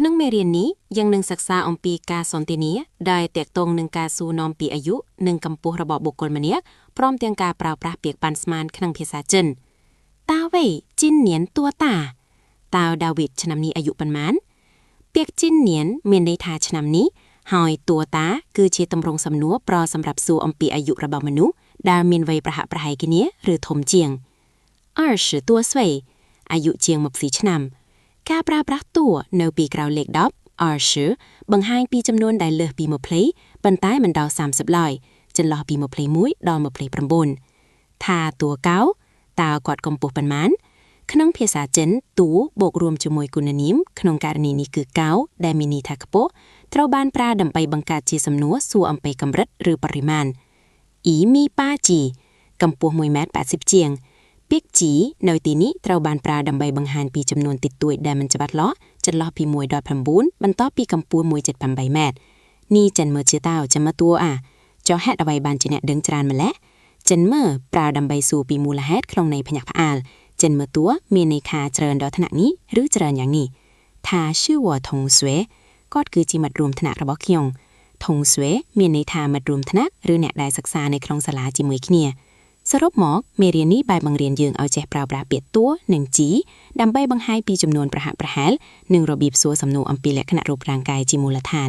ក្នុងមេរៀននេះយើងនឹងសិក្សាអំពីការសន្ទនាដែលទាក់ទងនឹងការសួរនាំពីអាយុនិងកម្ពស់របស់បុគ្គលម្នាក់ព្រមទាំងការប្រើប្រាស់ពាក្យប៉ាន់ស្មានក្នុងភាសាចិនតាវេជីនញៀនតួតាតើដាវីតឆ្នាំនេះអាយុប៉ុន្មានពាក្យជីនញៀនមានន័យថាឆ្នាំនេះហើយតួតាគឺជាទម្រង់សំណួរប្រសម្រាប់សួរអំពីអាយុរបស់មនុស្សដែលមានវ័យប្រហាក់ប្រហែលគ្នាឬធំជាង20多岁អាយុជាង24ឆ្នាំការប្រើប្រាស់តួនៅពីក្រោយលេខ10 20បង្ហាញពីចំនួនដែលលើសពី20ប៉ុន្តែមិនដល់30ឡើយចន្លោះពី21ដល់29ថាតួកៅតើគាត់កម្ពស់ប៉ុន្មានក្នុងភាសាចិនតួបូករួមជាមួយគុណនាមក្នុងករណីនេះគឺកៅដែលមានន័យថាខ្ពស់ត្រូវបានប្រើដើម្បីបង្កើតជាសំណួរសួរអំពីកម្រិតឬបរិមាណអ៊ីមីប៉ាជីកម្ពស់ 1.80 ជាងពាក្យជីនៅទីនេះត្រូវបានប្រើដើម្បីបង្ហាញពីចំនួនតិចតួចដែលមិនច្បាស់លាស់ចន្លោះពី1ដល់9បន្ទាប់ពីកម្ពស់ 1.8 ម៉ែត្រនេះចិនមើលជាតើចាំមើលតួចុះហេតុអ្វីបានជាអ្នកដឹងច្រើនម្ល៉េះចិនមើលប្រើដើម្បីសួរពីមូលហេតុក្នុងន័យភញាក់ផ្អើលចិនមើលតួមានន័យថាច្រើនដល់ថ្នាក់នេះឬច្រើនយ៉ាងនេះថាชื่อว่า同学គាត់គឺជាមិត្តរួមថ្នាក់របស់ខ្ញុំ同学មានន័យថាមិត្តរួមថ្នាក់ឬអ្នកដែលសិក្សានៅក្នុងសាលាជាមួយគ្នាសរុបមកមេរៀននេះបានបង្រៀនយើងឲ្យចេះប្រើប្រាស់ពាក្យតួនិងជីដើម្បីបង្ហាញពីចំនួនប្រហាក់ប្រហែលនិងរបៀបសួរសំណួរអំពីលក្ខណៈរូបរាងកាយជាមូលដ្ឋាន